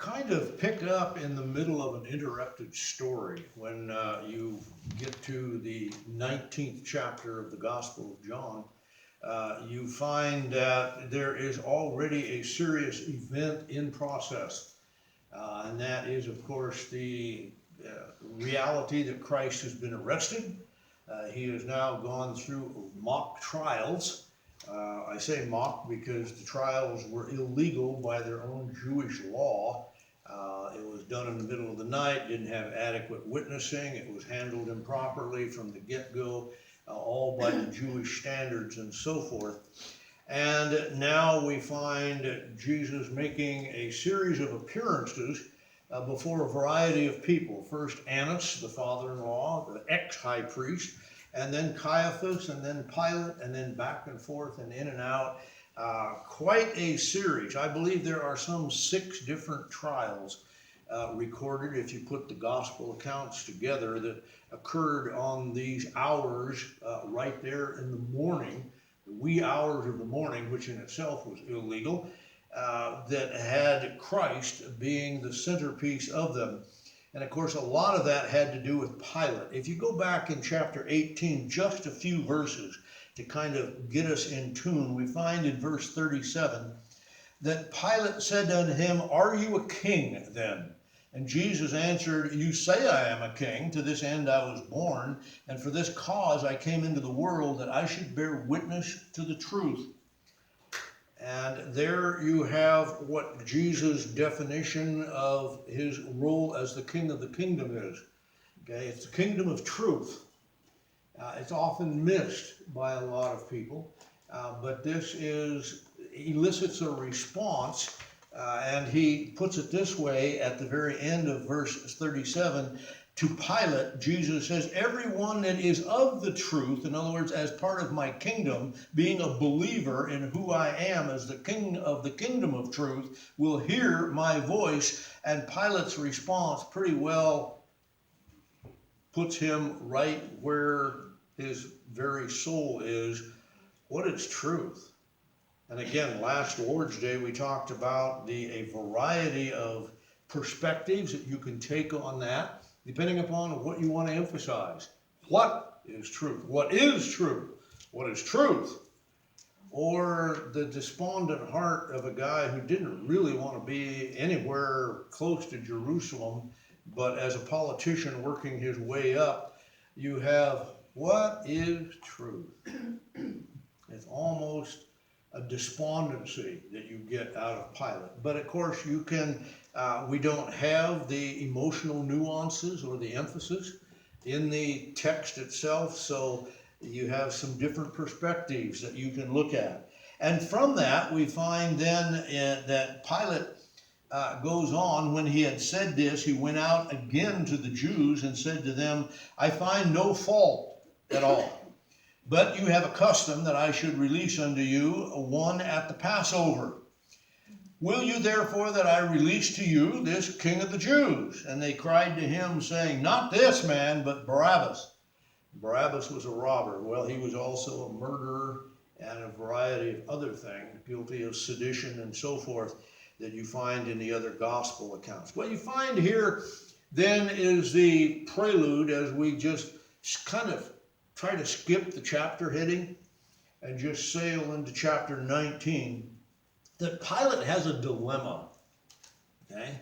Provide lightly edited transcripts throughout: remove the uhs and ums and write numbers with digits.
kind of pick up in the middle of an interrupted story when you get to the 19th chapter of the Gospel of John. You find that there is already a serious event in process, and that is, of course, the reality that Christ has been arrested. He has now gone through mock trials. I say mock because the trials were illegal by their own Jewish law. It was done in the middle of the night, didn't have adequate witnessing, it was handled improperly from the get-go, all by the Jewish standards and so forth. And now we find Jesus making a series of appearances before a variety of people. First Annas, the father-in-law, the ex-high priest, and then Caiaphas, and then Pilate, and then back and forth and in and out. Quite a series. I believe there are some 6 different trials recorded, if you put the gospel accounts together, that occurred on these hours right there in the morning, the wee hours of the morning, which in itself was illegal, that had Christ being the centerpiece of them. And of course, a lot of that had to do with Pilate. If you go back in chapter 18, just a few verses to kind of get us in tune, we find in verse 37 that Pilate said unto him, "Are you a king then?" And Jesus answered, "You say I am a king. To this end I was born, and for this cause I came into the world, that I should bear witness to the truth." And there you have what Jesus' definition of his role as the king of the kingdom is. Okay, it's the kingdom of truth. It's often missed by a lot of people, but this elicits a response, and he puts it this way at the very end of verse 37. To Pilate, Jesus says, "Everyone that is of the truth," in other words, as part of my kingdom, being a believer in who I am as the king of the kingdom of truth, will hear my voice. And Pilate's response pretty well puts him right where his very soul is. What is truth? And again, last Lord's Day, we talked about a variety of perspectives that you can take on that, depending upon what you want to emphasize. What is truth? What is truth? What is truth? Or the despondent heart of a guy who didn't really want to be anywhere close to Jerusalem, but as a politician working his way up, you have, what is truth? It's almost a despondency that you get out of Pilate. But of course you can, we don't have the emotional nuances or the emphasis in the text itself, so you have some different perspectives that you can look at. And from that we find then that Pilate goes on, when he had said this, he went out again to the Jews and said to them, "I find no fault at all. But you have a custom that I should release unto you one at the Passover. Will you therefore that I release to you this King of the Jews?" And they cried to him, saying, "Not this man, but Barabbas." Barabbas was a robber. Well, he was also a murderer and a variety of other things, guilty of sedition and so forth, that you find in the other gospel accounts. What you find here then is the prelude, as we just kind of try to skip the chapter heading and just sail into chapter 19, that Pilate has a dilemma. Okay?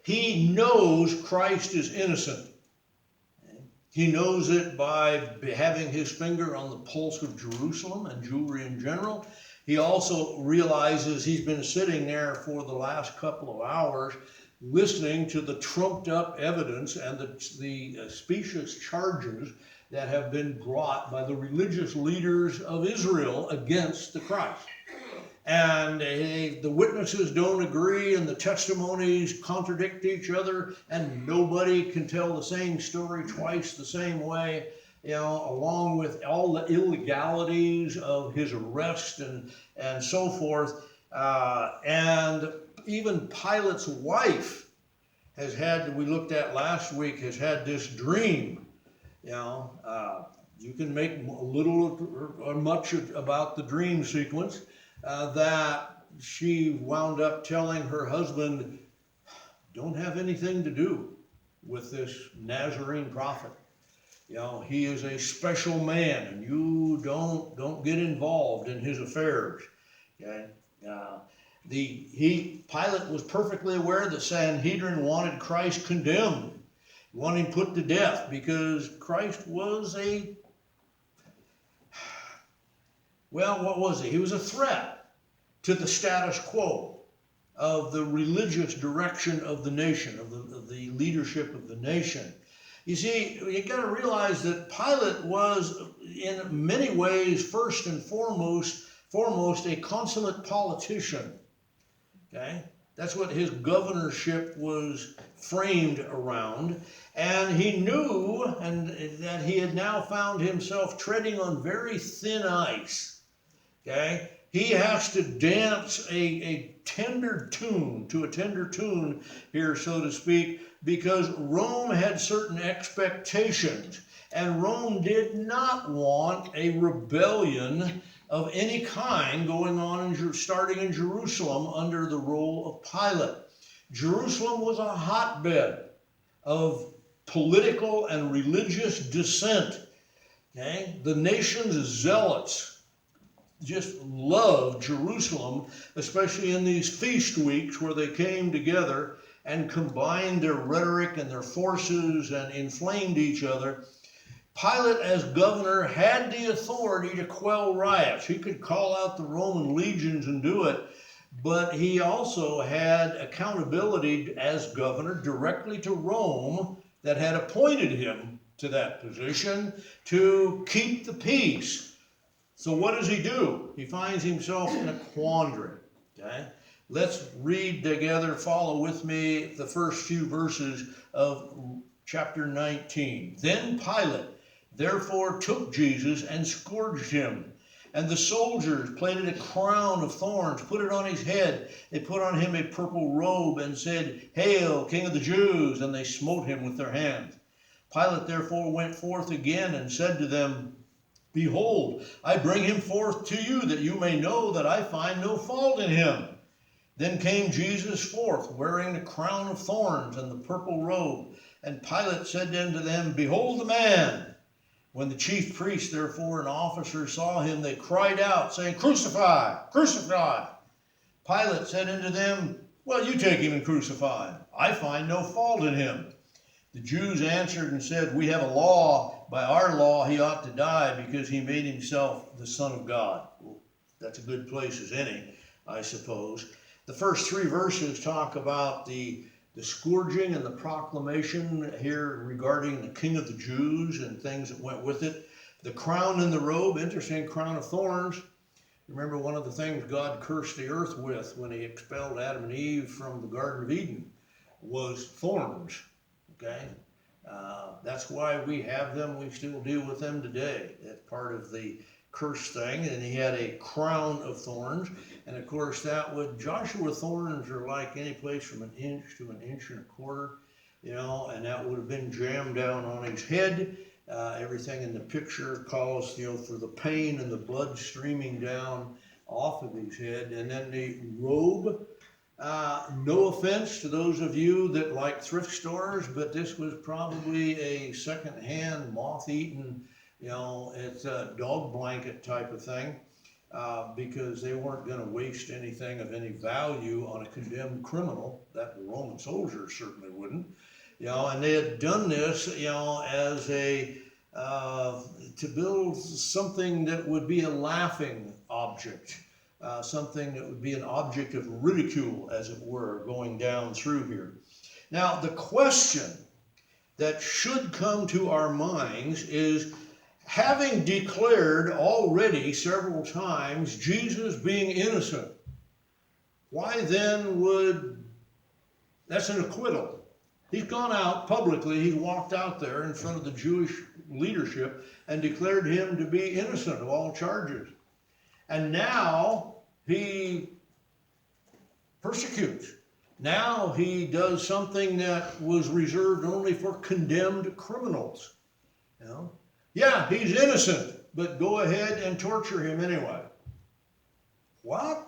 He knows Christ is innocent. Okay? He knows it by having his finger on the pulse of Jerusalem and Jewry in general. He also realizes he's been sitting there for the last couple of hours listening to the trumped up evidence and the specious charges that have been brought by the religious leaders of Israel against the Christ. And the witnesses don't agree, and the testimonies contradict each other, and nobody can tell the same story twice the same way, along with all the illegalities of his arrest and so forth. And even Pilate's wife has had, we looked at last week, has had this dream. You can make a little or much about the dream sequence, that she wound up telling her husband, don't have anything to do with this Nazarene prophet. He is a special man, and you don't get involved in his affairs. Okay. Pilate was perfectly aware that Sanhedrin wanted Christ condemned, wanted him put to death, because Christ was what was he? He was a threat to the status quo of the religious direction of the nation, of the leadership of the nation. You see, you got to realize that Pilate was, in many ways, first and foremost, a consummate politician. Okay? That's what his governorship was framed around. And he knew that he had now found himself treading on very thin ice. Okay? He has to dance a tender tune here, so to speak, because Rome had certain expectations. And Rome did not want a rebellion of any kind going on, starting in Jerusalem under the rule of Pilate. Jerusalem was a hotbed of political and religious dissent. Okay? The nation's zealots just loved Jerusalem, especially in these feast weeks where they came together and combined their rhetoric and their forces and inflamed each other. Pilate, as governor, had the authority to quell riots. He could call out the Roman legions and do it, but he also had accountability as governor directly to Rome that had appointed him to that position to keep the peace. So what does he do? He finds himself in a quandary. Okay? Let's read together, follow with me, the first few verses of chapter 19. Then Pilate therefore took Jesus and scourged him. And the soldiers plaited a crown of thorns, put it on his head. They put on him a purple robe and said, Hail, King of the Jews! And they smote him with their hands. Pilate therefore went forth again and said to them, Behold, I bring him forth to you, that you may know that I find no fault in him. Then came Jesus forth, wearing the crown of thorns and the purple robe. And Pilate said unto them, Behold the man! When the chief priests, therefore, and officers saw him, they cried out, saying, Crucify! Crucify! Pilate said unto them, Well, you take him and crucify him. I find no fault in him. The Jews answered and said, We have a law. By our law he ought to die, because he made himself the Son of God. Well, that's a good place as any, I suppose. The first three verses talk about the scourging and the proclamation here regarding the King of the Jews and things that went with it. The crown and the robe, interesting, crown of thorns. Remember, one of the things God cursed the earth with when he expelled Adam and Eve from the Garden of Eden was thorns. Okay? That's why we have them. We still deal with them today. That's part of the curse thing. And he had a crown of thorns. And of course, Joshua thorns are like any place from an inch to an inch and a quarter, and that would have been jammed down on his head. Everything in the picture calls, for the pain and the blood streaming down off of his head. And then the robe. No offense to those of you that like thrift stores, but this was probably a second-hand, moth-eaten, it's a dog blanket type of thing, because they weren't going to waste anything of any value on a condemned criminal. That the Roman soldiers certainly wouldn't, and they had done this, as to build something that would be a laughing object. Something that would be an object of ridicule, as it were, going down through here. Now, the question that should come to our minds is, having declared already several times Jesus being innocent, why then that's an acquittal. He's gone out publicly, he's walked out there in front of the Jewish leadership and declared him to be innocent of all charges. And now he persecutes. Now he does something that was reserved only for condemned criminals. Yeah, he's innocent, but go ahead and torture him anyway. What?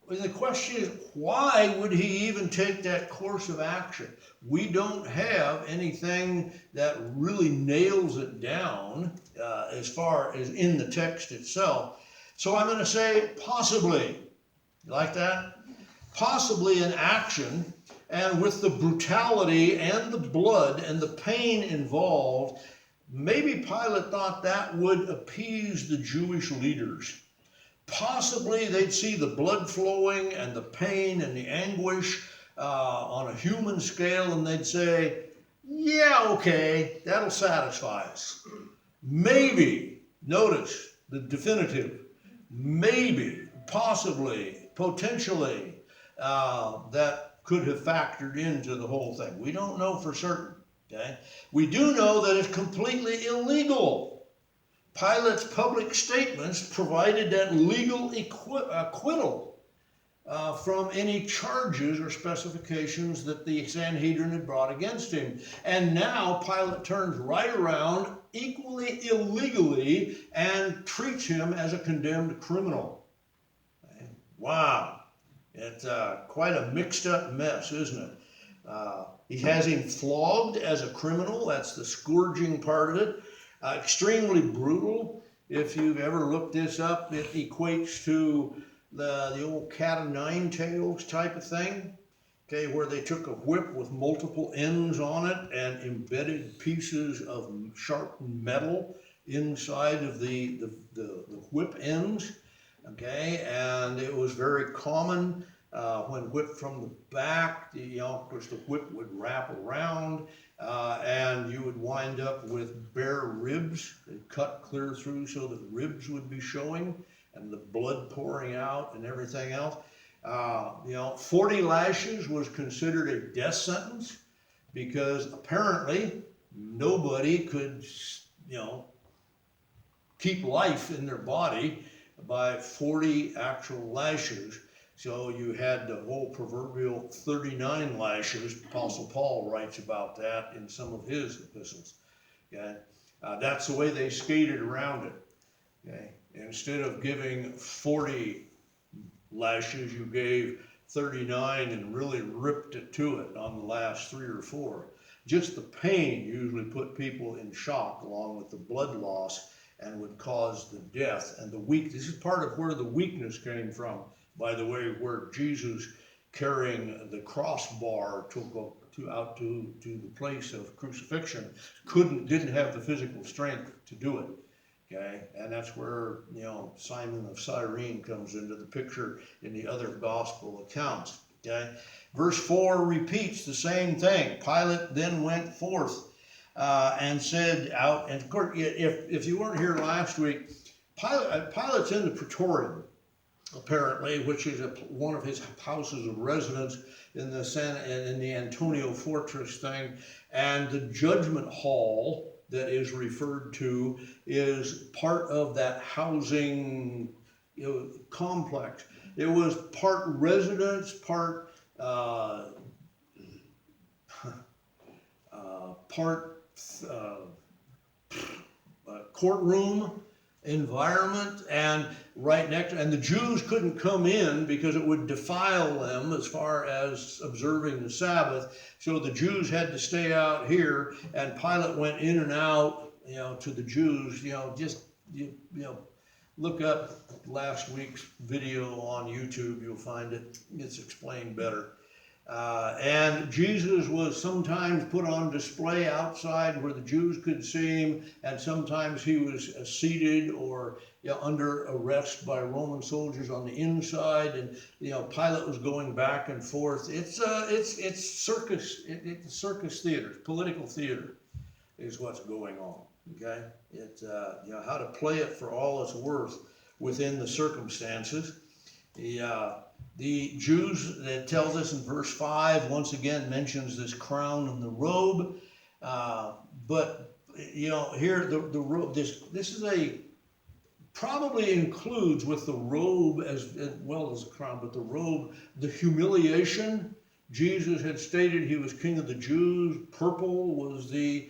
the question is, why would he even take that course of action? We don't have anything that really nails it down as far as in the text itself. So I'm going to say possibly. You like that? Possibly an action, and with the brutality and the blood and the pain involved, maybe Pilate thought that would appease the Jewish leaders. Possibly they'd see the blood flowing and the pain and the anguish on a human scale, and they'd say, yeah, okay, that'll satisfy us. Maybe, notice the definitive, maybe, possibly, potentially, that could have factored into the whole thing. We don't know for certain, okay? We do know that it's completely illegal. Pilate's public statements provided that legal acquittal from any charges or specifications that the Sanhedrin had brought against him. And now Pilate turns right around equally illegally and treats him as a condemned criminal. Wow. It's quite a mixed up mess, isn't it? He has him flogged as a criminal. That's the scourging part of it. Extremely brutal. If you've ever looked this up, it equates to the old cat o' nine tails type of thing. Okay, where they took a whip with multiple ends on it and embedded pieces of sharpened metal inside of the whip ends. Okay, and it was very common when whipped from the back. Of course, the whip would wrap around, and you would wind up with bare ribs. They'd cut clear through so that ribs would be showing and the blood pouring out and everything else. 40 lashes was considered a death sentence because apparently nobody could, keep life in their body by 40 actual lashes. So you had the whole proverbial 39 lashes. Apostle Paul writes about that in some of his epistles. Okay? That's the way they skated around it. Okay? Instead of giving 40 lashes, you gave 39 and really ripped it to it on the last 3 or 4. Just the pain usually put people in shock along with the blood loss and would cause the death and the weak. This is part of where the weakness came from, by the way, where Jesus carrying the crossbar out to the place of crucifixion didn't have the physical strength to do it. Okay, and that's where Simon of Cyrene comes into the picture in the other gospel accounts. Okay, verse 4 repeats the same thing. Pilate then went forth and said out, and of course, if you weren't here last week, Pilate's in the Praetorium, apparently, which is one of his houses of residence in the Antonio Fortress thing, and the judgment hall that is referred to is part of that housing complex. It was part residence, part courtroom environment, and right next, and the Jews couldn't come in because it would defile them as far as observing the Sabbath. So the Jews had to stay out here, and Pilate went in and out, to the Jews. Look up last week's video on YouTube. You'll find it. It's explained better. And Jesus was sometimes put on display outside where the Jews could see him, and sometimes he was seated or under arrest by Roman soldiers on the inside, and Pilate was going back and forth. It's circus. It's circus theater, political theater, is what's going on. Okay, it's how to play it for all it's worth within the circumstances. The Jews, that tells us in verse 5, once again mentions this crown and the robe. But here the robe, this is probably includes with the robe as well as the crown, but the robe, the humiliation. Jesus had stated he was king of the Jews. Purple was the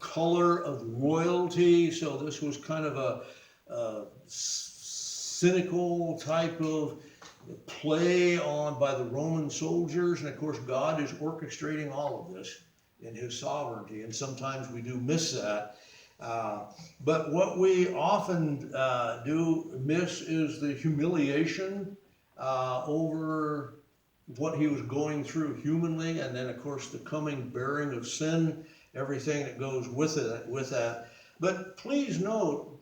color of royalty, so this was kind of a cynical type of play on by the Roman soldiers. And of course, God is orchestrating all of this in his sovereignty. And sometimes we do miss that. But what we often do miss is the humiliation over what he was going through humanly, and then of course the coming bearing of sin, everything that goes with it, with that. But please note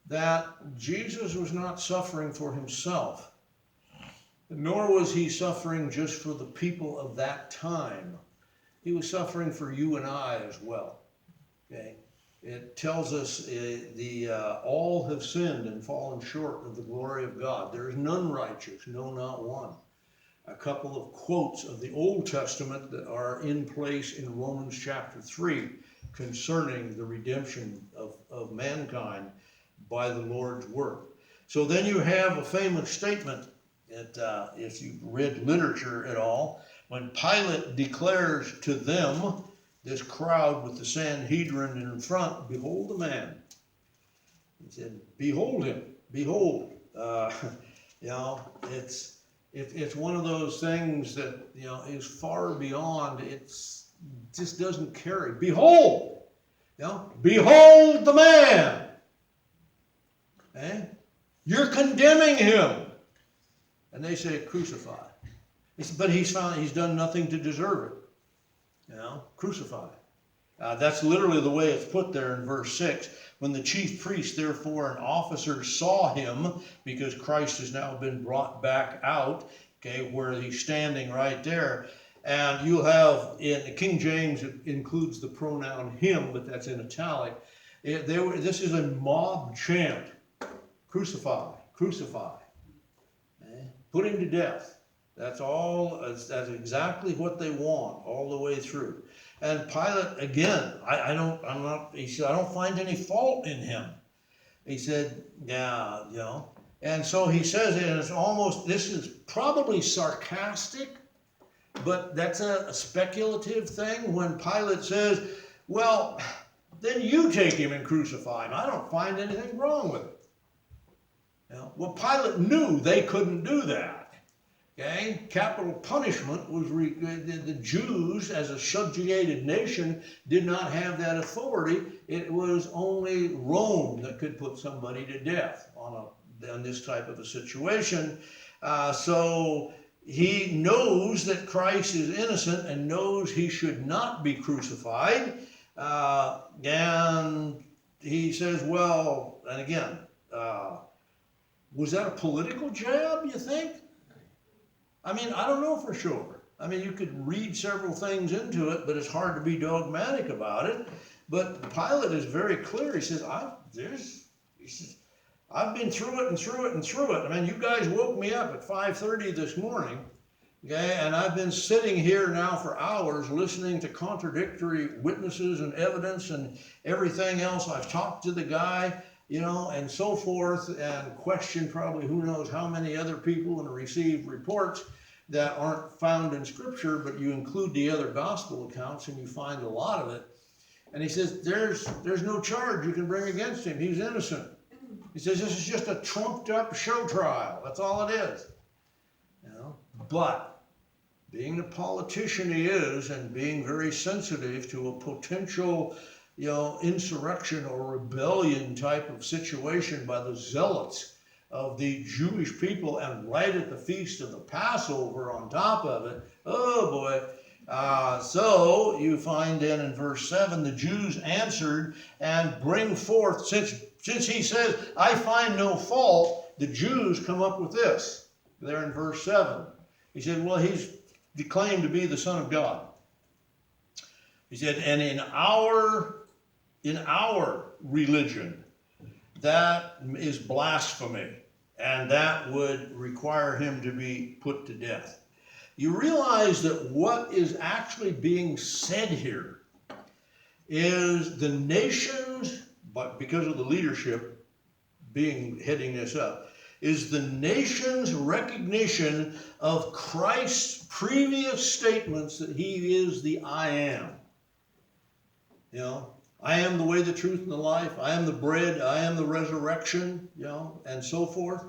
that Jesus was not suffering for himself, nor was he suffering just for the people of that time. He was suffering for you and I as well. Okay? It tells us all have sinned and fallen short of the glory of God. There is none righteous, no, not one. A couple of quotes of the Old Testament that are in place in Romans chapter 3 concerning the redemption of mankind by the Lord's work. So then you have a famous statement that if you've read literature at all, when Pilate declares to them, this crowd with the Sanhedrin in front, behold the man. He said, behold him, behold. It's one of those things that, is far beyond, just doesn't carry. Behold, behold the man. You're condemning him. And they say, crucify. But he's done nothing to deserve it. Crucify. That's literally the way it's put there in verse 6. When the chief priest, therefore, and officers saw him, because Christ has now been brought back out, okay, where he's standing right there. And you'll have, in the King James, it includes the pronoun him, but that's in italic. This is a mob chant. Crucify, crucify. Put him to death. That's that's exactly what they want all the way through. And Pilate, again, he said, I don't find any fault in him. He said, yeah. And so he says, and this is probably sarcastic, but that's a speculative thing when Pilate says, well, then you take him and crucify him. I don't find anything wrong with it. Well, Pilate knew they couldn't do that. Okay? Capital punishment was, the Jews as a subjugated nation did not have that authority. It was only Rome that could put somebody to death on this type of a situation. So he knows that Christ is innocent and knows he should not be crucified. And he says, well, and again, was that a political jab, you think? I mean, I don't know for sure. I mean, you could read several things into it, but it's hard to be dogmatic about it. But Pilate is very clear. He says, I've been through it and through it and through it. I mean, you guys woke me up at 5:30 this morning, okay, and I've been sitting here now for hours listening to contradictory witnesses and evidence and everything else. I've talked to the guy, and so forth, and questioned probably who knows how many other people and received reports that aren't found in Scripture, but you include the other gospel accounts and you find a lot of it. And he says, there's no charge you can bring against him. He's innocent. He says, this is just a trumped up show trial. That's all it is. But being the politician he is and being very sensitive to a potential insurrection or rebellion type of situation by the zealots of the Jewish people, and right at the feast of the Passover on top of it, oh boy. So you find then in verse 7, the Jews answered and bring forth, since he says, I find no fault, the Jews come up with this, there in verse 7. He said, well, he's declaimed to be the Son of God. He said, and in our religion, that is blasphemy, and that would require him to be put to death. You realize that what is actually being said here is the nations, but because of the leadership heading this up, is the nation's recognition of Christ's previous statements that he is the I am. I am the way, the truth, and the life. I am the bread. I am the resurrection, and so forth.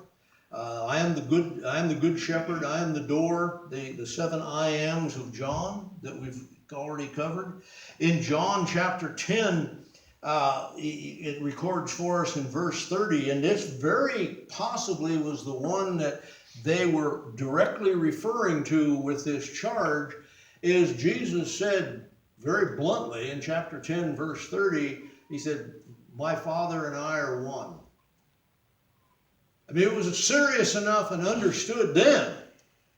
I am the good shepherd. I am the door. The 7 I ams of John that we've already covered. In John chapter 10, it records for us in verse 30, and this very possibly was the one that they were directly referring to with this charge, is Jesus said very bluntly in chapter 10, verse 30, he said, my Father and I are one. I mean, it was serious enough and understood then,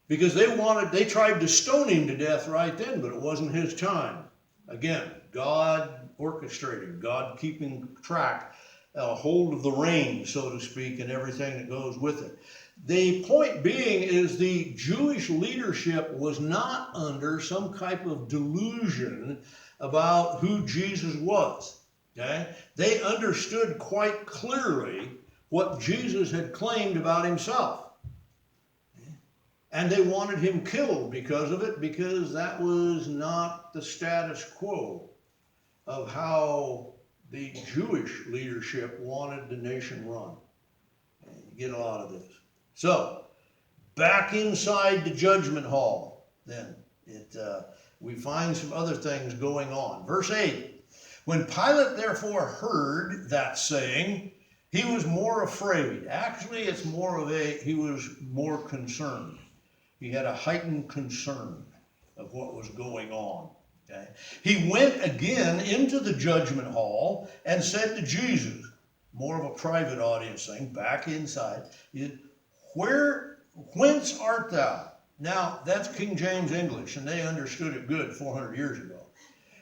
because they tried to stone him to death right then, but it wasn't his time. Again, God orchestrating, God keeping track, hold of the reins, so to speak, and everything that goes with it. The point being is the Jewish leadership was not under some type of delusion about who Jesus was. Okay? They understood quite clearly what Jesus had claimed about himself. And they wanted him killed because of it, because that was not the status quo of how the Jewish leadership wanted the nation run. And you get a lot of this. So, back inside the judgment hall, then, we find some other things going on. Verse 8, when Pilate therefore heard that saying, he was more afraid. Actually, it's more of he was more concerned. He had a heightened concern of what was going on. Okay? He went again into the judgment hall and said to Jesus, more of a private audience thing, back inside, whence art thou? Now, that's King James English, and they understood it good 400 years ago.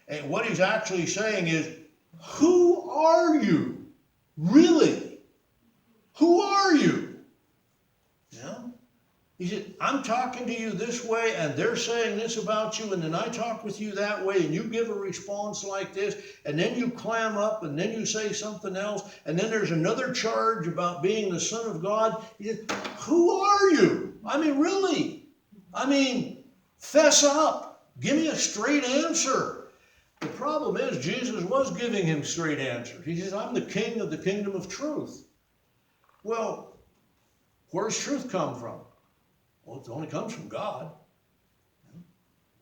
And what he's actually saying is, who are you? Really? Who are you? You know? He said, I'm talking to you this way, and they're saying this about you, and then I talk with you that way, and you give a response like this, and then you clam up, and then you say something else, and then there's another charge about being the Son of God. He said, who are you? I mean, really? I mean, fess up. Give me a straight answer. The problem is, Jesus was giving him straight answers. He says, I'm the king of the kingdom of truth. Well, where's truth come from? Well, it only comes from God.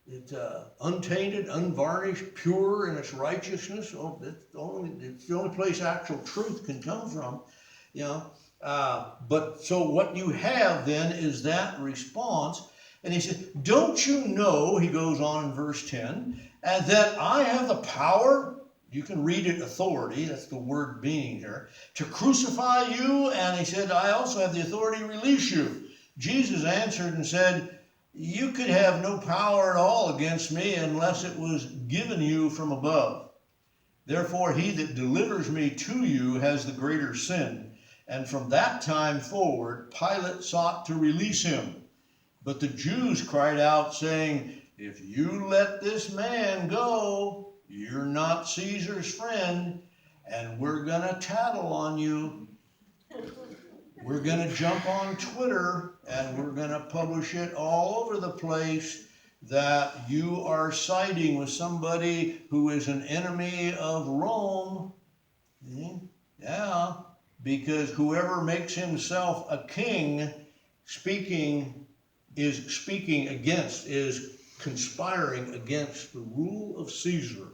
It's untainted, unvarnished, pure in its righteousness. Oh, it's the only place actual truth can come from. You know. But so what you have then is that response. And he said, don't you know, he goes on in verse 10, that I have the power, you can read it authority, that's the word being here, to crucify you. And he said, I also have the authority to release you. Jesus answered and said, you could have no power at all against me unless it was given you from above. Therefore, he that delivers me to you has the greater sin. And from that time forward, Pilate sought to release him. But the Jews cried out, saying, if you let this man go, you're not Caesar's friend, and we're going to tattle on you. We're going to jump on Twitter, and we're going to publish it all over the place that you are siding with somebody who is an enemy of Rome. Yeah, because whoever makes himself a king is conspiring against the rule of Caesar.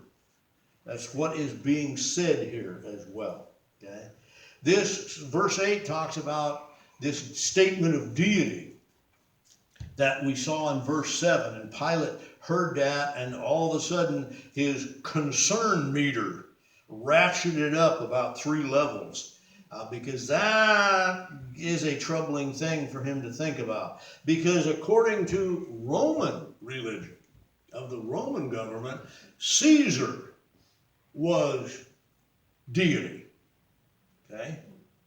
That's what is being said here as well. Okay? This verse 8 talks about this statement of deity that we saw in verse 7. And Pilate heard that, and all of a sudden his concern meter ratcheted up about 3 levels. Because that is a troubling thing for him to think about. Because according to Roman religion, of the Roman government, Caesar was deity. Okay?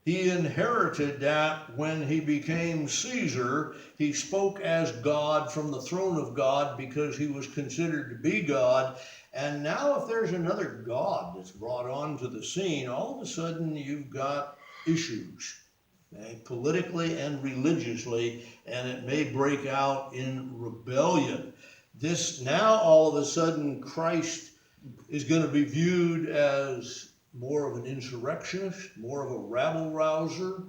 He inherited that when he became Caesar. He spoke as God from the throne of God because he was considered to be God. And now if there's another God that's brought onto the scene, all of a sudden you've got issues, okay, politically and religiously, and it may break out in rebellion. This now all of a sudden Christ is going to be viewed as more of an insurrectionist, more of a rabble rouser,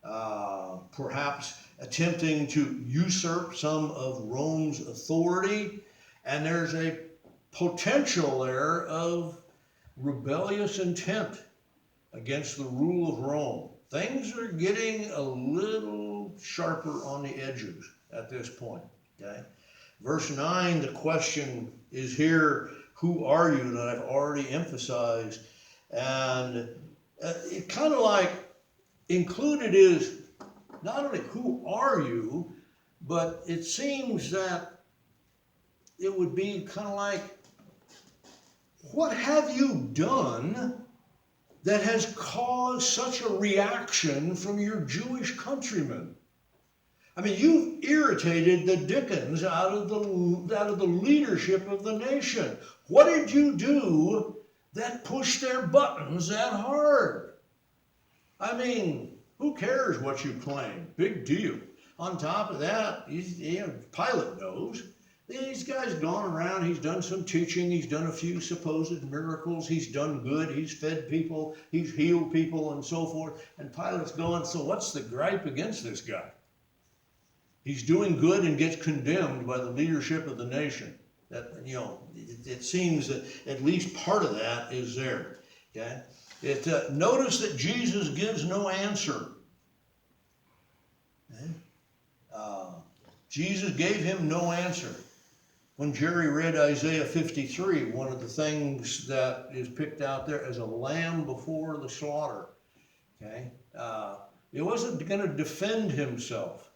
perhaps attempting to usurp some of Rome's authority, and there's a potential there of rebellious intent against the rule of Rome. Things are getting a little sharper on the edges at this point. Okay? Verse 9, the question is here, who are you, that I've already emphasized. And it kind of like included is not only who are you, but it seems that it would be kind of like, what have you done that has caused such a reaction from your Jewish countrymen? I mean, you've irritated the dickens out of the leadership of the nation. What did you do that pushed their buttons that hard? I mean, who cares what you claim? Big deal. On top of that, Pilate knows. These guys gone around, he's done some teaching, he's done a few supposed miracles, he's done good, he's fed people, he's healed people, and so forth. And Pilate's going, so what's the gripe against this guy? He's doing good and gets condemned by the leadership of the nation. That, it seems that at least part of that is there. Okay? Notice that Jesus gives no answer. Okay? Jesus gave him no answer. When Jerry read Isaiah 53, one of the things that is picked out there as a lamb before the slaughter, okay? He wasn't going to defend himself,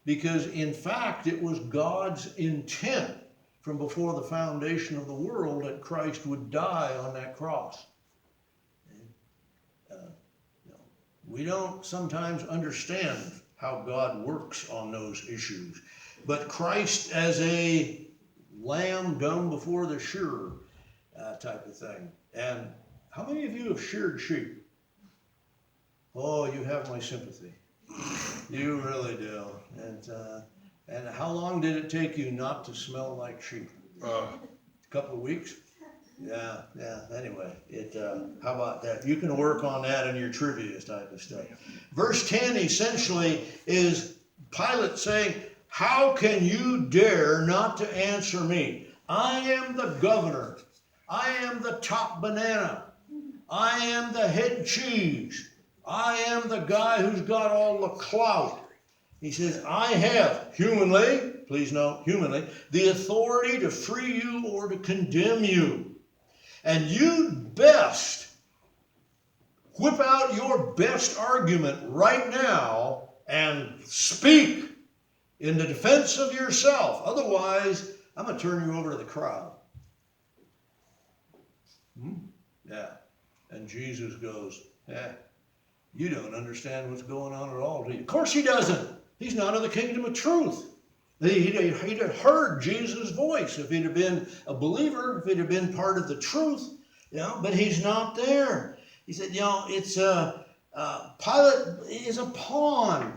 because in fact it was God's intent from before the foundation of the world that Christ would die on that cross. We don't sometimes understand how God works on those issues, but Christ as a lamb dumb before the shearer type of thing. And how many of you have sheared sheep? Oh, you have my sympathy. You really do. And how long did it take you not to smell like sheep? A couple of weeks? Yeah. Anyway, how about that? You can work on that in your trivia type of stuff. Verse 10 essentially is Pilate saying, how can you dare not to answer me? I am the governor. I am the top banana. I am the head cheese. I am the guy who's got all the clout. He says, I have humanly, please note, humanly, the authority to free you or to condemn you. And you'd best whip out your best argument right now and speak in the defense of yourself. Otherwise, I'm going to turn you over to the crowd. Yeah. And Jesus goes, you don't understand what's going on at all, do you? Of course he doesn't. He's not in the kingdom of truth. He'd have heard Jesus' voice if he'd have been a believer, if he'd have been part of the truth, but he's not there. He said, it's Pilate is a pawn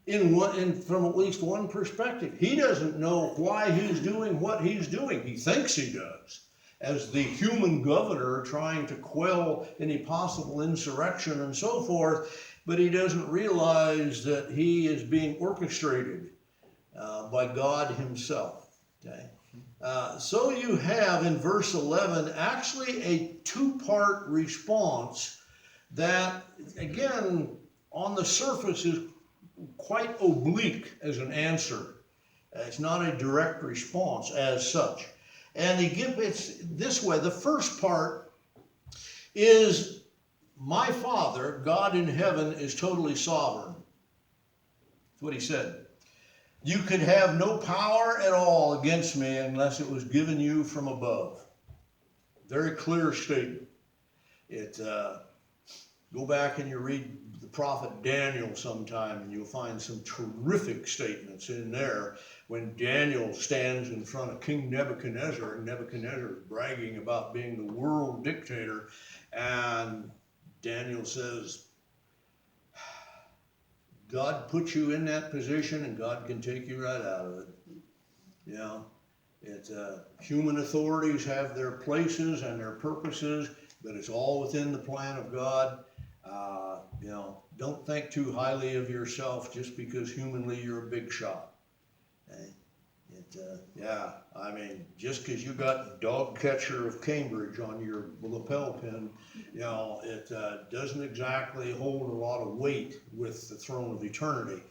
from at least one perspective. He doesn't know why he's doing what he's doing. He thinks he does, as the human governor trying to quell any possible insurrection and so forth, but he doesn't realize that he is being orchestrated by God himself. Okay? So you have in verse 11 actually a two-part response that, again, on the surface is quite oblique as an answer. It's not a direct response as such. And it's this way. The first part is, my Father, God in heaven, is totally sovereign. That's what he said. You could have no power at all against me unless it was given you from above. Very clear statement. Go back and you read the prophet Daniel sometime, and you'll find some terrific statements in there when Daniel stands in front of King Nebuchadnezzar, and Nebuchadnezzar is bragging about being the world dictator, and Daniel says, God put you in that position, and God can take you right out of it. Human authorities have their places and their purposes, but it's all within the plan of God. Don't think too highly of yourself just because humanly you're a big shot. Okay? Just because you got dog catcher of Cambridge on your lapel pin, it doesn't exactly hold a lot of weight with the throne of eternity.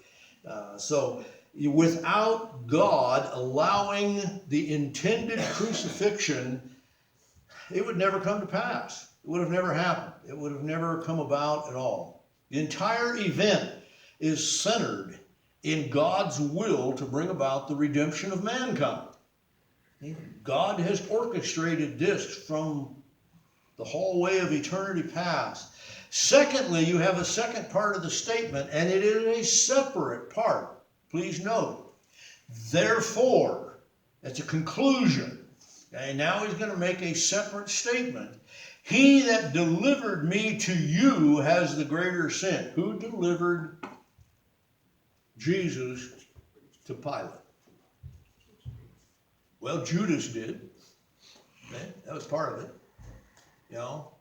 So without God allowing the intended crucifixion, it would never come to pass. It would have never happened. It would have never come about at all. The entire event is centered in God's will to bring about the redemption of mankind. God has orchestrated this from the hallway of eternity past. Secondly, you have a second part of the statement, and it is a separate part. Please note. Therefore, it's a conclusion. Okay, now he's going to make a separate statement. He that delivered me to you has the greater sin. Who delivered Jesus to Pilate? Well, Judas did. Okay, that was part of it.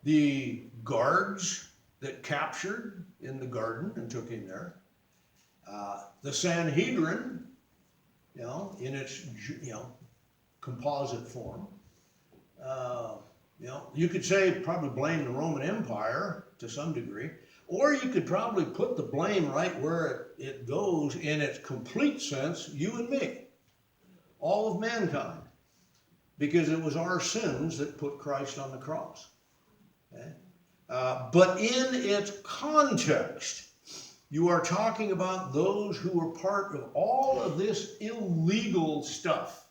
The guards that captured in the garden and took him there. The Sanhedrin, in its composite form. You could say probably blame the Roman Empire to some degree, or you could probably put the blame right where it goes in its complete sense, you and me, all of mankind, because it was our sins that put Christ on the cross. Okay? But in its context, you are talking about those who were part of all of this illegal stuff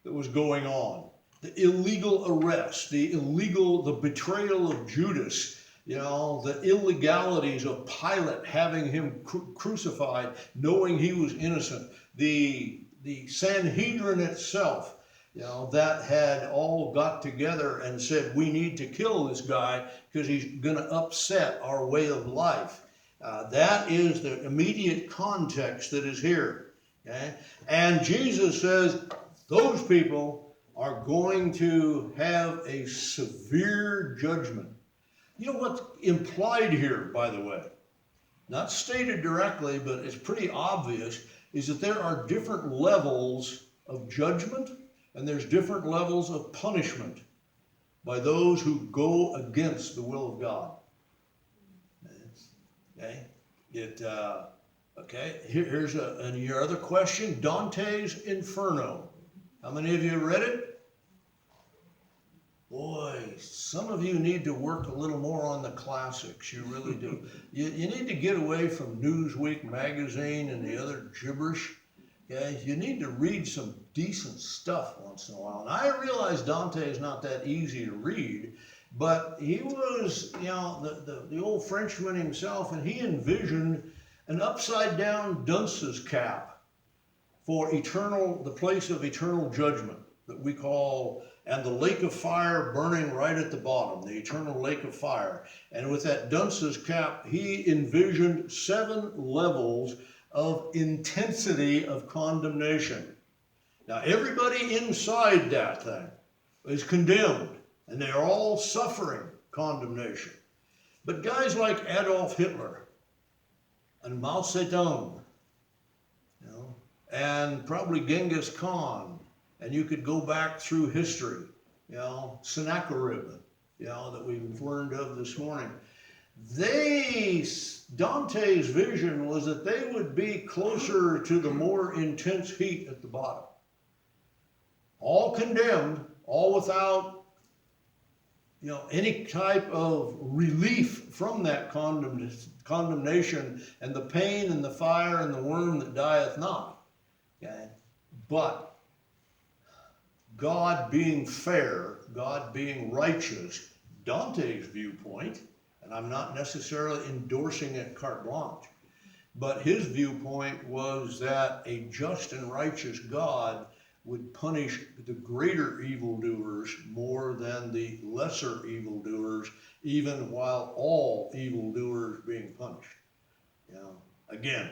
that was going on. The illegal arrest, the betrayal of Judas, the illegalities of Pilate having him crucified, knowing he was innocent. The Sanhedrin itself, that had all got together and said, we need to kill this guy because he's going to upset our way of life. That is the immediate context that is here. Okay? And Jesus says, those people are going to have a severe judgment. You know what's implied here, by the way, not stated directly, but it's pretty obvious, is that there are different levels of judgment and there's different levels of punishment by those who go against the will of God. Okay? Here's your other question, Dante's Inferno. How many of you read it? Boy, some of you need to work a little more on the classics. You really do. You need to get away from Newsweek magazine and the other gibberish. Okay? You need to read some decent stuff once in a while. And I realize Dante is not that easy to read, but he was, the old Frenchman himself, and he envisioned an upside-down dunce's cap for the place of eternal judgment that we call, and the lake of fire burning right at the bottom, the eternal lake of fire. And with that dunce's cap, he envisioned 7 levels of intensity of condemnation. Now, everybody inside that thing is condemned, and they're all suffering condemnation. But guys like Adolf Hitler and Mao Zedong, and probably Genghis Khan, and you could go back through history, Sennacherib, that we've learned of this morning. Dante's vision was that they would be closer to the more intense heat at the bottom. All condemned, all without, any type of relief from that condemnation and the pain and the fire and the worm that dieth not. Okay? But God being fair, God being righteous, Dante's viewpoint, and I'm not necessarily endorsing it carte blanche, but his viewpoint was that a just and righteous God would punish the greater evildoers more than the lesser evildoers, even while all evildoers being punished. Again,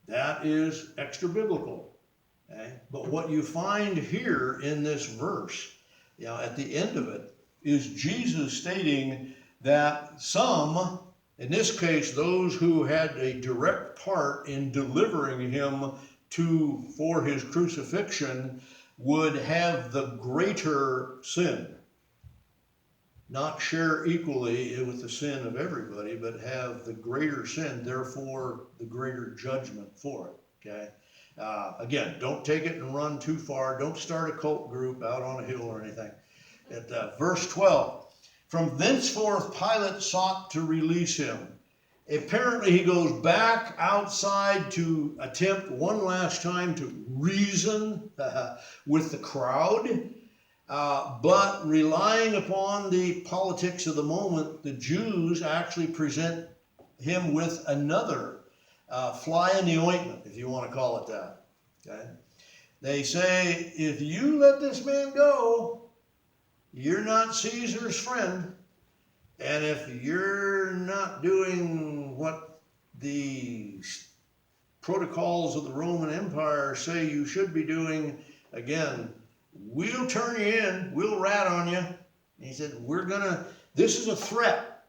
that is extra biblical. Okay? But what you find here in this verse, at the end of it, is Jesus stating that some, In this case, those who had a direct part in delivering him for his crucifixion would have the greater sin. Not share equally with the sin of everybody, but have the greater sin, therefore the greater judgment for it, okay? Again, don't take it and run too far. Don't start a cult group out on a hill or anything. At verse 12, from thenceforth Pilate sought to release him. Apparently he goes back outside to attempt one last time to reason with the crowd. But relying upon the politics of the moment, the Jews actually present him with another fly in the ointment, if you want to call it that. Okay? They say, if you let this man go, you're not Caesar's friend. And if you're not doing what the protocols of the Roman Empire say you should be doing, again, we'll turn you in, we'll rat on you. And he said, this is a threat.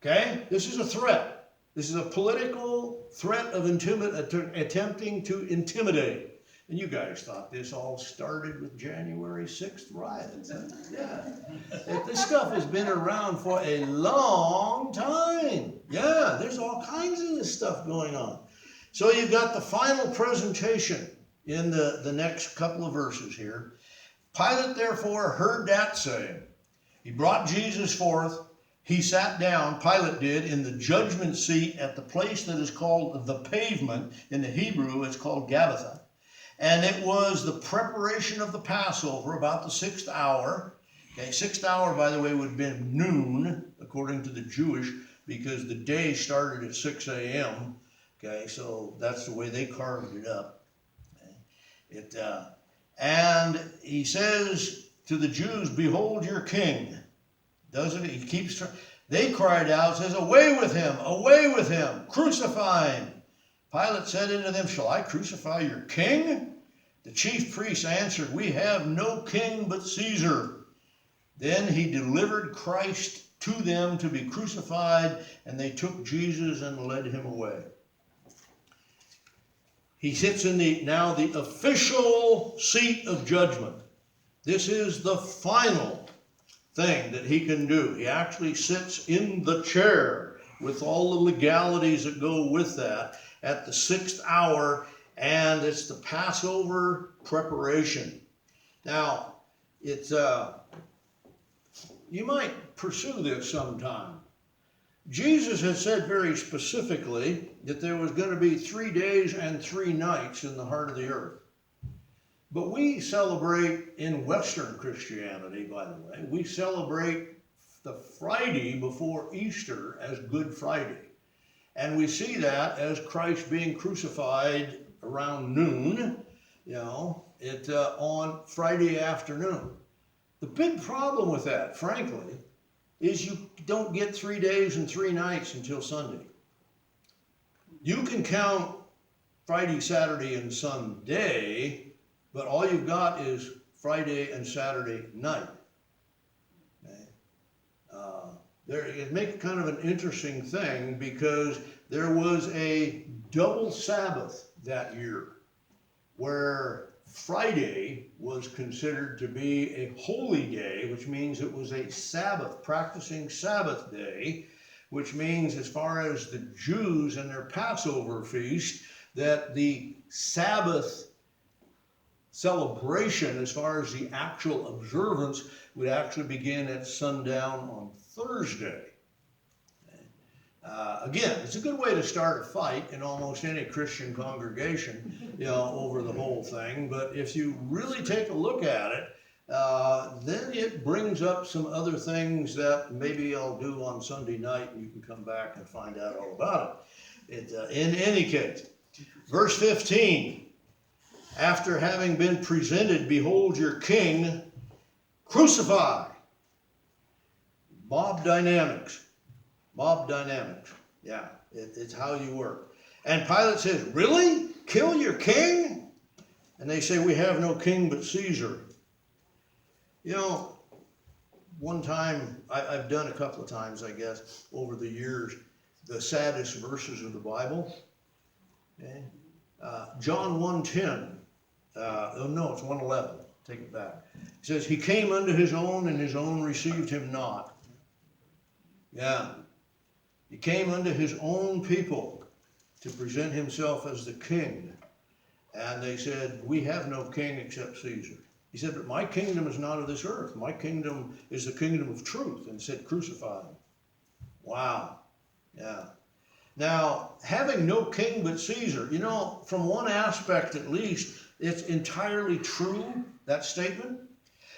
Okay? This is a threat. This is a political threat of attempting to intimidate. And you guys thought this all started with January 6th riots. Yeah. This stuff has been around for a long time. Yeah, there's all kinds of this stuff going on. So you've got the final presentation in the next couple of verses here. Pilate therefore heard that saying. He brought Jesus forth. He sat down, Pilate did, in the judgment seat at the place that is called the pavement. In the Hebrew, it's called Gabbatha. And it was the preparation of the Passover, about the 6th hour. Okay, 6th hour, by the way, would have been noon, according to the Jewish, because the day started at 6 a.m. Okay, so that's the way they carved it up. And he says to the Jews, behold your king. Doesn't he? He keeps, they cried out, says, away with him, crucify him. Pilate said unto them, shall I crucify your king? The chief priests answered, we have no king but Caesar. Then he delivered Christ to them to be crucified, and they took Jesus and led him away. He sits in now the official seat of judgment. This is the final thing that he can do. He actually sits in the chair with all the legalities that go with that at the 6th hour, and it's the Passover preparation. Now, it's you might pursue this sometime. Jesus had said very specifically that there was going to be 3 days and 3 nights in the heart of the earth. But we celebrate in Western Christianity, by the way, we celebrate the Friday before Easter as Good Friday. And we see that as Christ being crucified around noon, on Friday afternoon. The big problem with that, frankly, is you don't get 3 days and 3 nights until Sunday. You can count Friday, Saturday, and Sunday, but all you've got is Friday and Saturday night. It makes kind of an interesting thing because there was a double Sabbath that year where Friday was considered to be a holy day, which means it was a Sabbath, practicing Sabbath day, which means as far as the Jews and their Passover feast, that the Sabbath celebration, as far as the actual observance, would actually begin at sundown on Thursday. Again, it's a good way to start a fight in almost any Christian congregation, over the whole thing. But if you really take a look at it, then it brings up some other things that maybe I'll do on Sunday night, and you can come back and find out all about it. In any case, verse 15, after having been presented, behold your king, crucify. Mob dynamics. Yeah, it's how you work. And Pilate says, really? Kill your king? And they say, we have no king but Caesar. one time, I've done a couple of times, I guess, over the years, the saddest verses of the Bible. Okay? John 1:10. Oh no, it's 1:11. Take it back. It says, he came unto his own, and his own received him not. Yeah. He came unto his own people to present himself as the king. And they said, we have no king except Caesar. He said, but my kingdom is not of this earth. My kingdom is the kingdom of truth. And said, crucify him. Wow. Yeah. Now, having no king but Caesar, you know, from one aspect at least, it's entirely true, that statement.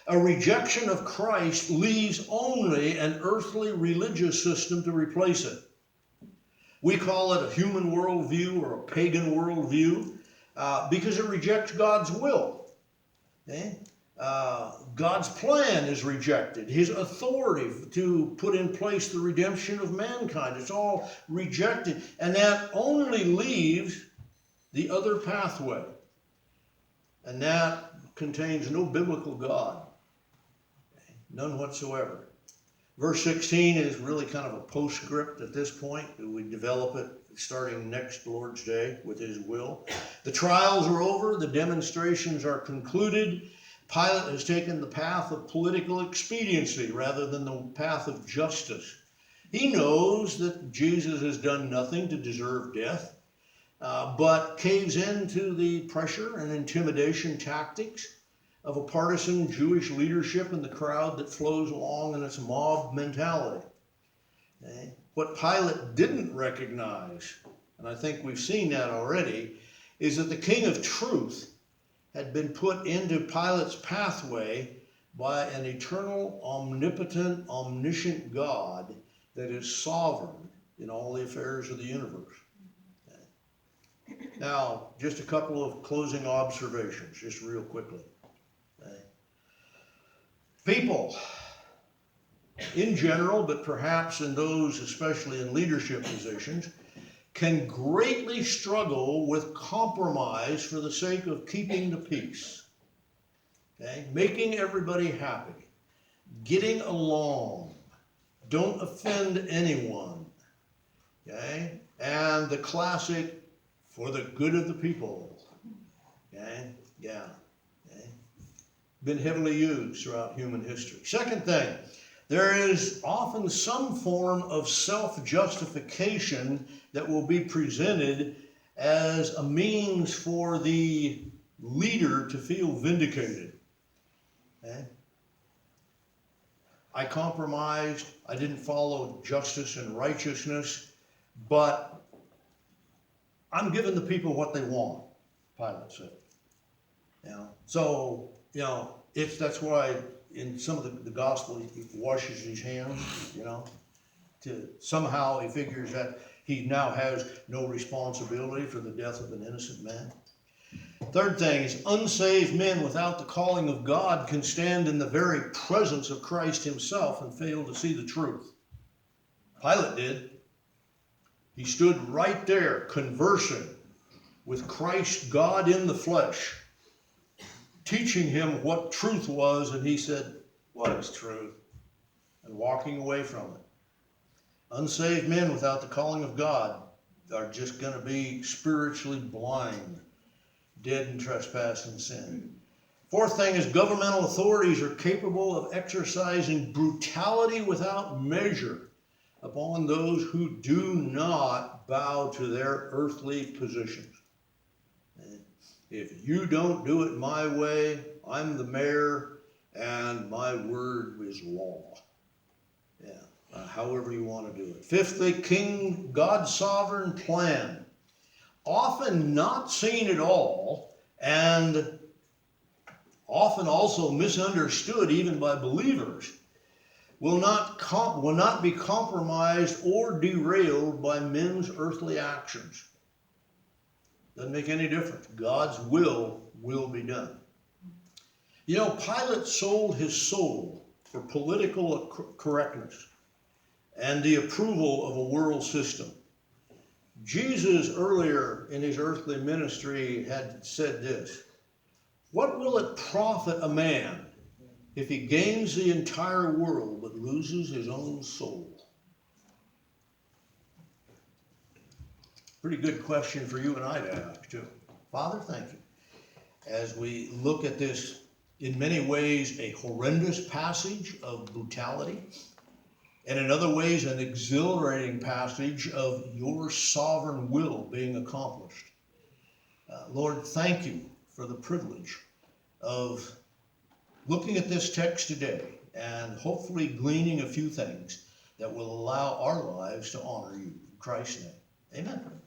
A rejection of Christ leaves only an earthly religious system to replace it. We call it a human worldview or a pagan worldview because it rejects God's will. Okay? God's plan is rejected. His authority to put in place the redemption of mankind. It's all rejected. And that only leaves the other pathway. And that contains no biblical God. None whatsoever. Verse 16 is really kind of a postscript at this point. We develop it starting next Lord's Day with his will. The trials are over. The demonstrations are concluded. Pilate has taken the path of political expediency rather than the path of justice. He knows that Jesus has done nothing to deserve death, but caves into the pressure and intimidation tactics of a partisan Jewish leadership in the crowd that flows along in its mob mentality. Okay? What Pilate didn't recognize, and I think we've seen that already, is that the King of Truth had been put into Pilate's pathway by an eternal, omnipotent, omniscient God that is sovereign in all the affairs of the universe. Okay. Now, just a couple of closing observations, just real quickly. Okay. People, in general, but perhaps in those especially in leadership positions, can greatly struggle with compromise for the sake of keeping the peace. Okay? Making everybody happy. Getting along. Don't offend anyone. Okay? And the classic, for the good of the people. Okay? Yeah. Okay? Been heavily used throughout human history. Second thing, there is often some form of self-justification that will be presented as a means for the leader to feel vindicated. Okay? I compromised, I didn't follow justice and righteousness, but I'm giving the people what they want, Pilate said. You know? So, you know, that's why in some of the gospel he washes his hands, you know, to somehow he figures that he now has no responsibility for the death of an innocent man. Third thing is, unsaved men without the calling of God can stand in the very presence of Christ himself and fail to see the truth. Pilate did. He stood right there conversing with Christ, God in the flesh, teaching him what truth was, and he said, what is truth? And walking away from it. Unsaved men without the calling of God are just going to be spiritually blind, dead in trespass and sin. Fourth thing is, governmental authorities are capable of exercising brutality without measure upon those who do not bow to their earthly positions. If you don't do it my way, I'm the mayor, and my word is law. Yeah, however you want to do it. Fifthly, God's sovereign plan, often not seen at all, and often also misunderstood even by believers, will not be compromised or derailed by men's earthly actions. Doesn't make any difference. God's will be done. You know, Pilate sold his soul for political correctness and the approval of a world system. Jesus, earlier in his earthly ministry, had said this: what will it profit a man if he gains the entire world but loses his own soul? Pretty good question for you and I to ask, too. Father, thank you. As we look at this, in many ways, a horrendous passage of brutality, and in other ways, an exhilarating passage of your sovereign will being accomplished. Lord, thank you for the privilege of looking at this text today and hopefully gleaning a few things that will allow our lives to honor you. In Christ's name, amen.